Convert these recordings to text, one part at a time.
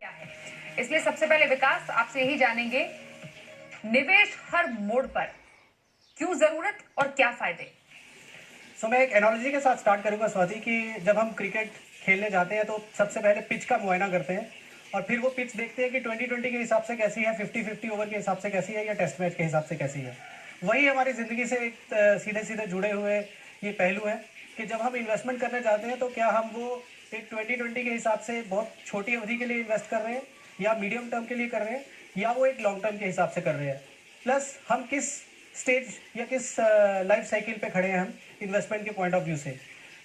क्या है। इसलिए सबसे पहले विकास आपसे यही जानेंगे, निवेश हर मोड़ पर क्यों जरूरत और क्या फायदे। मैं एक एनालॉजी के साथ स्टार्ट करूंगा स्वाति कि जब हम क्रिकेट खेलने जाते हैं तो सबसे पहले पिच का मुआयना करते हैं और फिर वो पिच देखते हैं कि 2020 के हिसाब से कैसी है, 50-50 ओवर के हिसाब से कैसी है या टेस्ट मैच के हिसाब से कैसी है। वही हमारी ज़िंदगी से सीधे सीधे जुड़े हुए ये पहलू है कि जब हम इन्वेस्टमेंट करने जाते हैं तो क्या हम वो एक 2020 के हिसाब से बहुत छोटी अवधि के लिए इन्वेस्ट कर रहे हैं या मीडियम टर्म के लिए कर रहे हैं या वो एक लॉन्ग टर्म के हिसाब से कर रहे हैं, प्लस हम किस स्टेज या किस लाइफ साइकिल पे खड़े हैं हम इन्वेस्टमेंट के पॉइंट ऑफ व्यू से।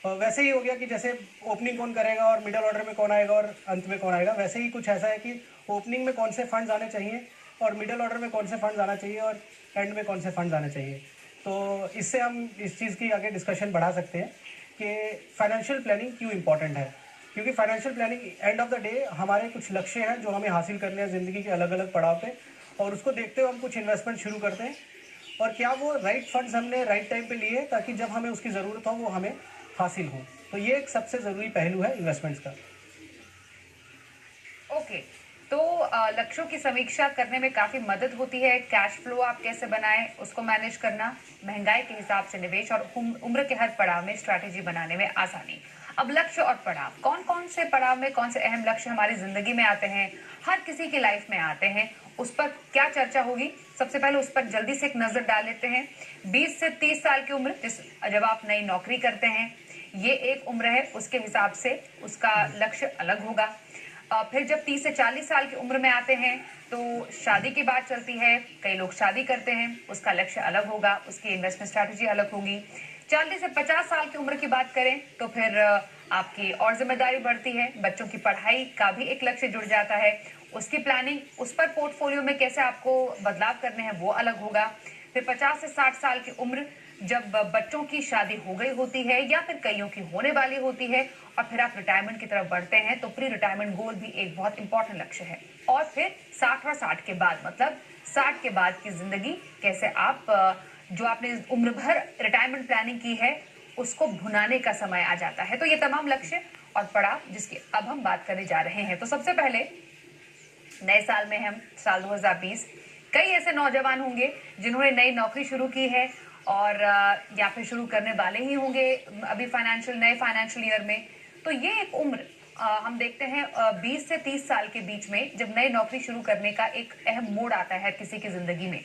वैसे ही हो गया कि जैसे ओपनिंग कौन करेगा और मिडल ऑर्डर में कौन आएगा और अंत में कौन आएगा, वैसे ही कुछ ऐसा है कि ओपनिंग में कौन से फंड्स आने चाहिए और मिडल ऑर्डर में कौन से फंड्स आना चाहिए और एंड में कौन से फंड्स आने चाहिए। तो इससे हम इस चीज़ की आगे डिस्कशन बढ़ा सकते हैं कि फाइनेंशियल प्लानिंग क्यों इंपॉर्टेंट है, क्योंकि financial planning end of the day हमारे कुछ लक्ष्य हैं जो हमें हासिल करने हैं ज़िंदगी के अलग अलग पड़ाव पे, और उसको देखते हुए हम कुछ इन्वेस्टमेंट शुरू करते हैं और क्या वो राइट फंड्स हमने राइट टाइम पे लिए ताकि जब हमें उसकी ज़रूरत हो वो हमें हासिल हो। तो ये एक सबसे ज़रूरी पहलू है इन्वेस्टमेंट्स का। ओके, तो लक्ष्यों की समीक्षा करने में काफी मदद होती है। कैश फ्लो आप कैसे बनाएं, उसको मैनेज करना, महंगाई के हिसाब से निवेश और उम्र के हर पड़ाव में स्ट्रैटेजी बनाने में आसानी। अब लक्ष्य और पड़ाव, कौन कौन से पड़ाव में कौन से अहम लक्ष्य हमारी जिंदगी में आते हैं, हर किसी की लाइफ में आते हैं, उस पर क्या चर्चा होगी। सबसे पहले उस पर जल्दी से एक नजर डाल लेते हैं। 20 से 30 साल की उम्र, जब आप नई नौकरी करते हैं, ये एक उम्र है, उसके हिसाब से उसका लक्ष्य अलग होगा। फिर जब 30 से 40 साल की उम्र में आते हैं तो शादी की बात चलती है। कई लोग शादी करते हैं, उसका लक्ष्य अलग होगा, उसकी इन्वेस्टमेंट स्ट्रैटेजी अलग होगी। 40 से 50 साल की उम्र की बात करें तो फिर आपकी और जिम्मेदारी बढ़ती है, बच्चों की पढ़ाई का भी एक लक्ष्य जुड़ जाता है, उसकी प्लानिंग, उस पर पोर्टफोलियो में कैसे आपको बदलाव करने हैं वो अलग होगा। फिर 50 से 60 साल की उम्र, जब बच्चों की शादी हो गई होती है या फिर कईयों की होने वाली होती है और फिर आप रिटायरमेंट की तरफ बढ़ते हैं, तो प्री रिटायरमेंट गोल भी एक बहुत इंपॉर्टेंट लक्ष्य है। और फिर 60 और 60 के बाद, मतलब 60 के बाद की जिंदगी कैसे आप जो आपने उम्र भर रिटायरमेंट प्लानिंग की है उसको भुनाने का समय आ जाता है। तो ये तमाम लक्ष्य और पड़ाव जिसकी अब हम बात करने जा रहे हैं। तो सबसे पहले नए साल में हम साल 2020, कई ऐसे नौजवान होंगे जिन्होंने नई नौकरी शुरू की है और या फिर शुरू करने वाले ही होंगे अभी नए फाइनेंशियल ईयर में। तो ये एक उम्र हम देखते हैं 20 से 30 साल के बीच में जब नई नौकरी शुरू करने का एक अहम मोड़ आता है किसी की जिंदगी में।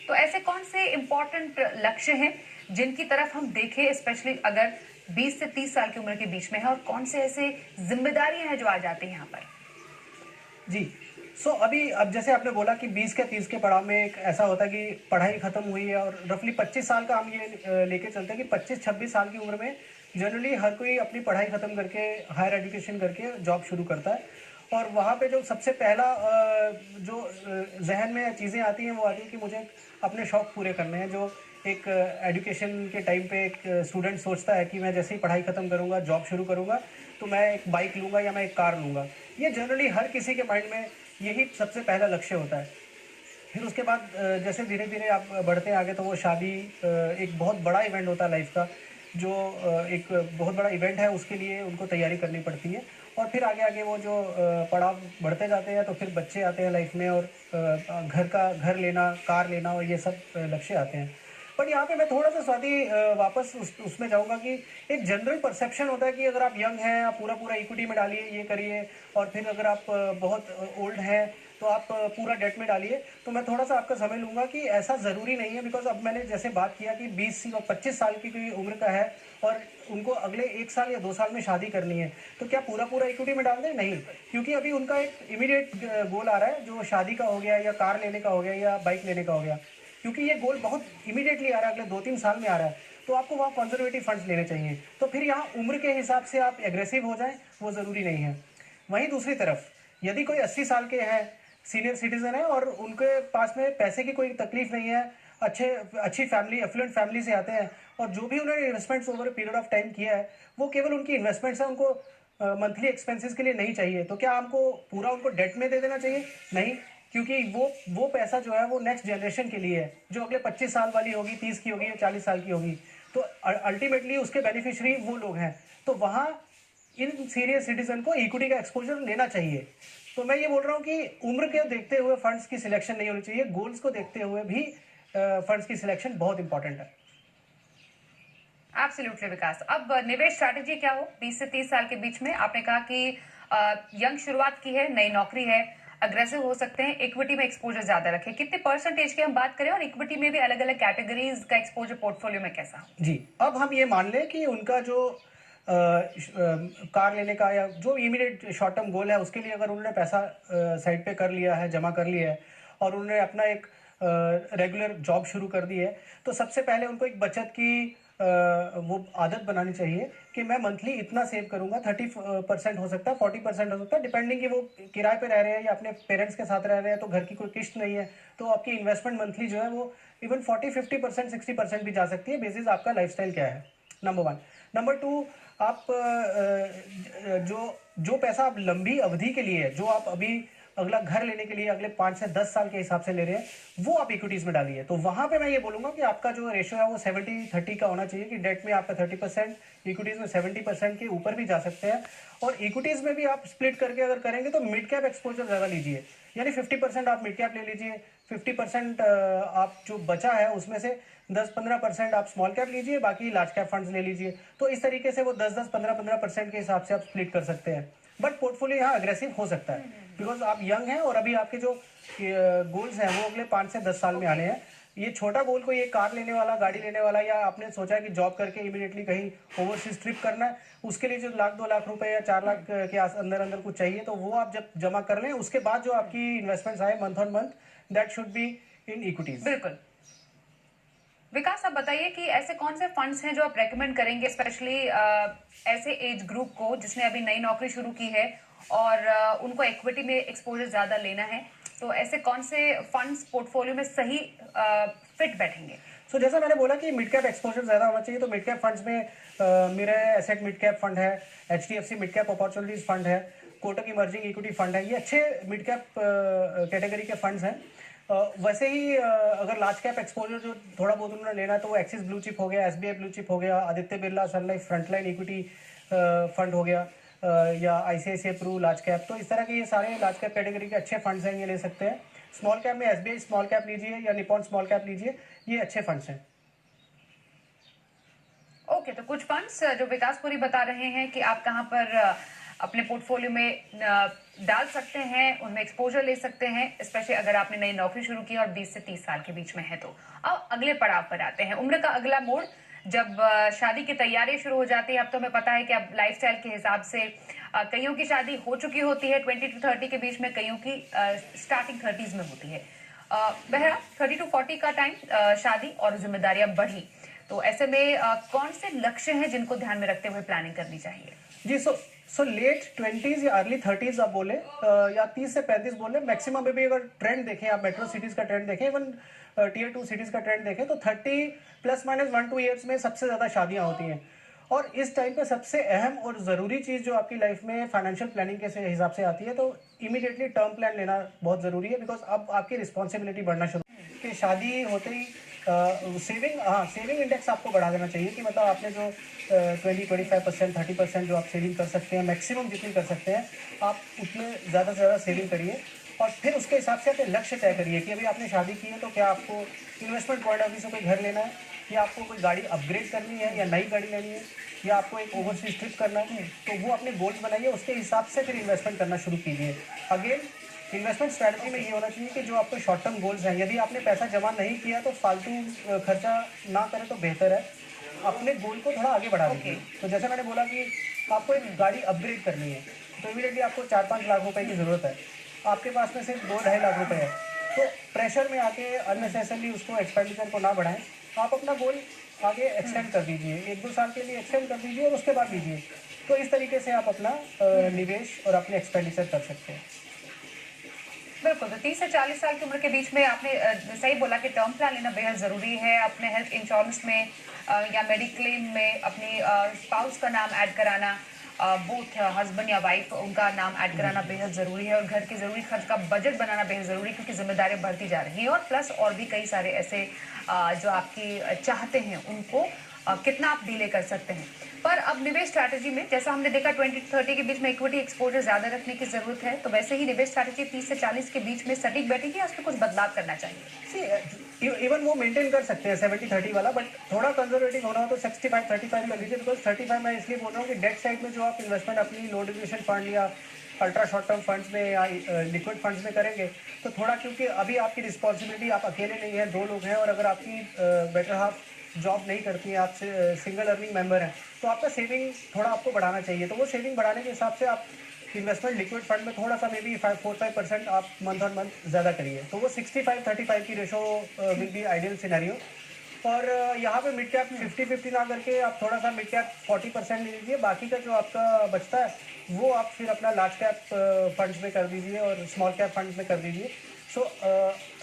तो ऐसे कौन से इंपॉर्टेंट लक्ष्य हैं जिनकी तरफ हम देखें, स्पेशली अगर 20 से 30 साल की उम्र के बीच में है, और कौन से ऐसे जिम्मेदारियां हैं जो आ जाती हैं यहाँ पर। जी, अब जैसे आपने बोला कि 20 के 30 के पड़ाव में एक ऐसा होता है कि पढ़ाई खत्म हुई है और रफली 25 साल का हम ये लेके चलते हैं कि 25-26 साल की उम्र में जनरली हर कोई अपनी पढ़ाई खत्म करके हायर एजुकेशन करके जॉब शुरू करता है। और वहाँ पे जो सबसे पहला जो जहन में चीज़ें आती हैं वो आती है कि मुझे अपने शौक़ पूरे करने हैं। जो एक एजुकेशन के टाइम पे एक स्टूडेंट सोचता है कि मैं जैसे ही पढ़ाई ख़त्म करूँगा, जॉब शुरू करूँगा, तो मैं एक बाइक लूँगा या मैं एक कार लूँगा। ये जनरली हर किसी के माइंड में यही सबसे पहला लक्ष्य होता है। फिर उसके बाद जैसे धीरे धीरे आप बढ़ते हैं आगे तो वो शादी एक बहुत बड़ा इवेंट होता है लाइफ का, जो एक बहुत बड़ा इवेंट है, उसके लिए उनको तैयारी करनी पड़ती है। और फिर आगे आगे वो जो पड़ाव बढ़ते जाते हैं तो फिर बच्चे आते हैं लाइफ में और घर लेना, कार लेना और ये सब लक्ष्य आते हैं। बट यहाँ पे मैं थोड़ा सा स्वाति वापस उसमें जाऊँगा कि एक जनरल परसेप्शन होता है कि अगर आप यंग हैं आप पूरा पूरा इक्विटी में डालिए, ये करिए, और फिर अगर आप बहुत ओल्ड हैं तो आप पूरा डेट में डालिए। तो मैं थोड़ा सा आपका समय लूँगा कि ऐसा ज़रूरी नहीं है, बिकॉज अब मैंने जैसे बात किया कि 20 और 25 साल की कोई उम्र का है और उनको अगले 1 साल या 2 साल में शादी करनी है, तो क्या पूरा पूरा इक्विटी में डाल दें? नहीं, क्योंकि अभी उनका एक इमीडिएट गोल आ रहा है जो शादी का हो गया या कार लेने का हो गया या बाइक लेने का हो गया, क्योंकि ये गोल बहुत इमीडिएटली आ रहा है, अगले 2-3 साल में आ रहा है। तो आपको वहाँ कंजर्वेटिव फंड्स लेने चाहिए। तो फिर यहाँ उम्र के हिसाब से आप एग्रेसिव हो जाएं वो ज़रूरी नहीं है। वहीं दूसरी तरफ यदि कोई 80 साल के हैं, सीनियर सिटीजन है और उनके पास में पैसे की कोई तकलीफ नहीं है, अच्छी फैमिली, एफ्लुएंट फैमिली से आते हैं, और जो भी उन्होंने investments over period of time किया है वो केवल उनकी इन्वेस्टमेंट्स है, उनको मंथली एक्सपेंसेस के लिए नहीं चाहिए। तो क्या हमको पूरा उनको डेट में दे देना चाहिए? नहीं, क्योंकि वो पैसा जो है वो नेक्स्ट जनरेशन के लिए है, जो अगले 25 साल वाली होगी, 30 की होगी या 40 साल की होगी। तो अल्टीमेटली उसके बेनिफिशियरी वो लोग हैं। तो वहाँ इन सीनियर सिटीजन को इक्विटी का एक्सपोजर लेना चाहिए। तो मैं ये बोल रहा हूँ कि उम्र के देखते हुए फंड्स की सिलेक्शन नहीं होनी चाहिए, गोल्स को देखते हुए भी फंड्स की सिलेक्शन बहुत इंपॉर्टेंट है। एब्सोल्युटली विकास। अब निवेश स्ट्रैटेजी क्या हो 20 से 30 साल के बीच में? आपने कहा कि यंग शुरुआत की है, नई नौकरी है, अग्रेसिव हो सकते हैं, इक्विटी में एक्सपोजर ज्यादा रखें। कितने परसेंटेज की हम बात करें और इक्विटी में भी अलग अलग कैटेगरीज का एक्सपोजर पोर्टफोलियो में कैसा हो? जी, अब हम ये मान लें कि उनका जो कार लेने का या जो इमीडिएट शॉर्ट टर्म गोल है उसके लिए अगर उन्होंने पैसा साइड पे कर लिया है, जमा कर लिया है और उन्होंने अपना एक रेगुलर जॉब शुरू कर दी है, तो सबसे पहले उनको एक बचत की वो आदत बनानी चाहिए कि मैं मंथली इतना सेव करूंगा। 30% हो सकता है, 40% हो सकता है, डिपेंडिंग कि वो किराए पे रह रहे हैं या अपने पेरेंट्स के साथ रह रहे हैं तो घर की कोई किस्त नहीं है, तो आपकी इन्वेस्टमेंट मंथली जो है वो इवन 40-50% 60% भी जा सकती है, बेसिस आपका लाइफस्टाइल क्या है। नंबर 1। नंबर 2, आप जो पैसा आप लंबी अवधि के लिए, जो आप अभी अगला घर लेने के लिए अगले 5 से 10 साल के हिसाब से ले रहे हैं, वो आप इक्विटीज में डालिए। तो वहां पे मैं ये बोलूंगा कि आपका जो रेशियो है वो 70-30 का होना चाहिए, कि डेट में आपका 30%, इक्विटीज में 70% के ऊपर भी जा सकते हैं। और इक्विटीज में भी आप स्प्लिट करके अगर करेंगे तो मिड कैप एक्सपोजर ज्यादा लीजिए, यानी 50% आप मिड कैप ले लीजिए, 50% आप जो बचा है उसमें से 10-15% आप स्मॉल कैप लीजिए, बाकी लार्ज कैप फंड्स ले लीजिए। तो इस तरीके से वो 10-10, 15-15% के हिसाब से आप स्प्लिट कर सकते हैं। बट पोर्टफोलियो यहाँ अग्रेसिव हो सकता है, बिकॉज आप यंग हैं और अभी आपके जो गोल्स हैं वो अगले 5 से 10 साल में आने हैं। ये छोटा गोल कोई एक कार लेने वाला, गाड़ी लेने वाला, या आपने सोचा है कि जॉब करके इमीडिएटली कहीं ओवरसीज ट्रिप करना है, उसके लिए जो 1-2 लाख रुपए या 4 लाख के अंदर अंदर कुछ चाहिए, तो वो आप जब जमा कर लें उसके बाद जो आपकी इन्वेस्टमेंट्स आए month on month, that should be in equities. बिल्कुल विकास, आप बताइए कि ऐसे कौन से फंड्स हैं जो आप रेकमेंड करेंगे, स्पेशली ऐसे एज ग्रुप को जिसने अभी नई नौकरी शुरू की है और उनको इक्विटी में एक्सपोजर ज्यादा लेना है, तो ऐसे कौन से फंड्स पोर्टफोलियो में सही फिट बैठेंगे? सो जैसा मैंने बोला कि मिड कैप एक्सपोजर ज्यादा होना चाहिए, तो मिड कैप फंड्स में मेरा एसेट मिड कैप फंड है, HDFC mid cap opportunities fund है, कोटक इमर्जिंग इक्विटी फंड है, ये अच्छे मिड कैप कैटेगरी के फंड्स हैं। वैसे ही अगर लार्ज कैप एक्सपोजर जो थोड़ा बहुत उन्होंने लेना है तो वो एक्सिस ब्लू चिप हो गया, SBI ब्लू चिप हो गया, आदित्य बिरला सन लाइफ फ्रंटलाइन इक्विटी फंड हो गया, या ICICI प्रू लार्ज कैप। तो इस तरह के ये सारे लार्ज कैप कैटेगरी के अच्छे फंड्स हैं, ये ले सकते हैं। स्मॉल कैप में SBI स्मॉल कैप लीजिए या निपॉन स्मॉल कैप लीजिए, ये अच्छे फंड्स हैं। ओके, तो कुछ फंड्स जो विकास पुरी बता रहे हैं कि आप कहां पर अपने पोर्टफोलियो में डाल सकते हैं, उनमें एक्सपोजर ले सकते हैं, स्पेशली अगर आपने नई नौकरी शुरू की और 20 से 30 साल के बीच में है। तो अब अगले पड़ाव पर आते हैं, उम्र का अगला मोड़, जब शादी की तैयारी शुरू हो जाती है। अब तो हमें पता है कि अब लाइफस्टाइल के हिसाब से कईयों की शादी हो चुकी होती है 20 to 30 के बीच में, कईयों की स्टार्टिंग 30s में होती है। बहरहाल 30 to 40 का टाइम शादी और जिम्मेदारियां बढ़ी, तो ऐसे में कौन से लक्ष्य हैं जिनको ध्यान में रखते हुए प्लानिंग करनी चाहिए? जी, सो लेट 20s या अर्ली 30s आप बोले, या 30 से 35 बोले मैक्सिमम में भी। अगर ट्रेंड देखें आप, मेट्रो सिटीज का ट्रेंड देखें, इवन Tier 2 सिटीज का ट्रेंड देखें, तो 30 ±1-2 ईयर्स में सबसे ज्यादा शादियां होती हैं। और इस टाइम पे सबसे अहम और जरूरी चीज जो आपकी लाइफ में फाइनेंशियल प्लानिंग के हिसाब से आती है, तो इमीडिएटली टर्म प्लान लेना बहुत जरूरी है, बिकॉज अब आपकी रिस्पॉन्सिबिलिटी बढ़ना शुरू कि शादी होते ही सेविंग इंडेक्स आपको बढ़ा देना चाहिए, कि मतलब आपने जो 20-25%, 30% जो आप सेविंग कर सकते हैं, मैक्सिमम जितनी कर सकते हैं आप उतने ज़्यादा से ज़्यादा सेविंग करिए। और फिर उसके हिसाब से अपने लक्ष्य तय करिए कि अभी आपने शादी की है तो क्या आपको इन्वेस्टमेंट पॉइंट ऑफ व्यू से कोई घर लेना है, या आपको कोई गाड़ी अपग्रेड करनी है, या नई गाड़ी लेनी है, या आपको एक ओवरसीज ट्रिप करना है। तो वो अपने गोल्स बनाइए, उसके हिसाब से फिर इन्वेस्टमेंट करना शुरू कीजिए। अगेन इन्वेस्टमेंट स्ट्रैटेजी में ये होना चाहिए कि जो आपके शॉर्ट टर्म गोल्स हैं, यदि आपने पैसा जमा नहीं किया तो फालतू खर्चा ना करें तो बेहतर है, अपने गोल को थोड़ा आगे बढ़ा दीजिए। तो जैसे मैंने बोला कि आपको एक गाड़ी अपग्रेड करनी है, तो इमीडिएटली आपको 4-5 लाख रुपए की ज़रूरत है, आपके पास में सिर्फ 2-2.5 लाख रुपए है, तो प्रेशर में आके अननेसेसरली उसको एक्सपेंडिचर को ना बढ़ाएं। आप अपना गोल आगे एक्सटेंड कर दीजिए, 1-2 साल के लिए एक्सटेंड कर दीजिए और उसके बाद लीजिए। तो इस तरीके से आप अपना निवेश और अपने एक्सपेंडिचर कर सकते हैं। बिल्कुल, तो 30 से 40 साल की उम्र के बीच में आपने सही बोला कि टर्म प्लान लेना बेहद ज़रूरी है। अपने हेल्थ इंश्योरेंस में या मेडिक्लेम में अपनी स्पाउस का नाम ऐड कराना, बोथ हस्बैंड या वाइफ उनका नाम ऐड कराना बेहद ज़रूरी है, और घर के ज़रूरी खर्च का बजट बनाना बेहद ज़रूरी है, क्योंकि जिम्मेदारियां बढ़ती जा रही हैं। और प्लस और भी कई सारे ऐसे जो आपकी चाहते हैं उनको कितना आप डीले कर सकते हैं। पर अब निवेश स्ट्रैटेजी में जैसा हमने देखा 20-30 के बीच में इक्विटी एक्सपोजर ज्यादा रखने की जरूरत है, तो वैसे ही निवेश स्ट्रैटेजी 30 से 40 के बीच में सटीक बैठेगी या उसमें कुछ बदलाव करना चाहिए? इवन वो मेंटेन कर सकते हैं 70-30 वाला, बट थोड़ा कंजर्वेटिव होना हो तो 65-35 कर लीजिए। बिकॉज 35 मैं इसलिए बोल रहा हूँ कि डेट साइड में जो आप इन्वेस्टमेंट अपनी लो ड्यूरेशन फंड या अल्ट्रा शॉर्ट टर्म फंड्स में या लिक्विड फंड्स में करेंगे तो थोड़ा, क्योंकि अभी आपकी रिस्पॉन्सिबिलिटी, आप अकेले नहीं हैं, 2 लोग हैं, और अगर आपकी बेटर हाफ जॉब नहीं करती है, आप सिंगल अर्निंग मेंबर हैं, तो आपका सेविंग थोड़ा आपको बढ़ाना चाहिए। तो वो सेविंग बढ़ाने के हिसाब से आप इन्वेस्टमेंट लिक्विड फंड में थोड़ा सा मे बी 4-5% आप मंथ ऑन मंथ ज़्यादा करिए, तो वो 65-35 की ratio will be ideal scenario. और यहाँ पे मिड कैप 50-50 ना करके आप थोड़ा सा मिड कैप 40% ले लीजिए, बाकी का जो आपका बचता है वो आप फिर अपना लार्ज कैप फंड्स में कर दीजिए और स्मॉल कैप फंड्स में कर दीजिए। सो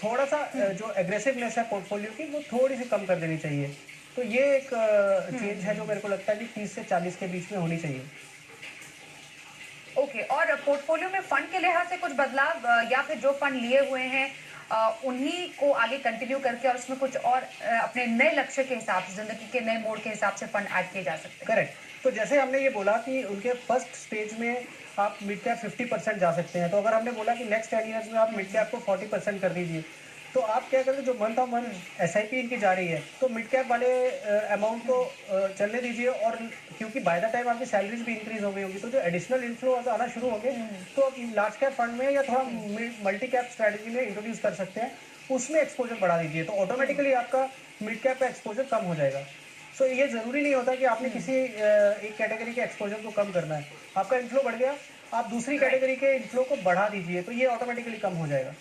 थोड़ा सा जो एग्रेसिवनेस है पोर्टफोलियो की वो थोड़ी सी कम कर देनी चाहिए। तो ये एक चेंज है जो मेरे को लगता है कि 30 से 40 के बीच में होनी चाहिए। ओके, और पोर्टफोलियो में फंड के लिहाज से कुछ बदलाव या फिर जो फंड लिए हुए हैं उन्हीं को आगे कंटिन्यू करके और उसमें कुछ और अपने नए लक्ष्य के हिसाब से, जिंदगी के नए मोड़ के हिसाब से फंड ऐड किए जा सकते हैं? करेक्ट। तो जैसे हमने ये बोला कि उनके फर्स्ट स्टेज में आप मिड कैप 50% जा सकते हैं, तो अगर हमने बोला कि नेक्स्ट 10 ईयर्स में आप मिड कैप को 40% कर दीजिए, तो आप क्या करें, जो मंथ ऑफ मंथ एसआईपी इनकी जा रही है, तो मिड कैप वाले अमाउंट को चलने दीजिए। और क्योंकि बाय द टाइम आपकी सैलरीज भी इंक्रीज हो गई होगी, तो जो एडिशनल इनफ्लो आना शुरू होंगे तो आप लार्ज कैप फंड में या थोड़ा मल्टी कैप स्ट्रैटेजी में इंट्रोड्यूस कर सकते हैं, उसमें एक्सपोजर बढ़ा दीजिए, तो ऑटोमेटिकली आपका मिड कैप का एक्सपोजर कम हो जाएगा। सो ये ज़रूरी नहीं होता कि आपने किसी एक कैटेगरी के एक्सपोजर को कम करना है। आपका इनफ्लो बढ़ गया, आप दूसरी कैटेगरी के इनफ्लो को बढ़ा दीजिए, तो ये ऑटोमेटिकली कम हो जाएगा।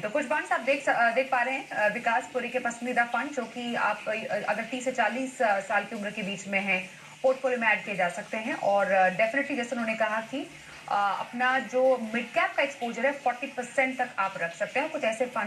तो कुछ फंड्स आप देख पा रहे हैं विकासपुरी के पसंदीदा फंड, जो कि आप अगर 30 से 40 साल की उम्र के बीच में है, पोर्टफोलियो में ऐड किए जा सकते हैं। और डेफिनेटली जैसे उन्होंने कहा कि अपना जो मिड कैप का एक्सपोजर है 40% तक आप रख सकते हैं। कुछ ऐसे फंड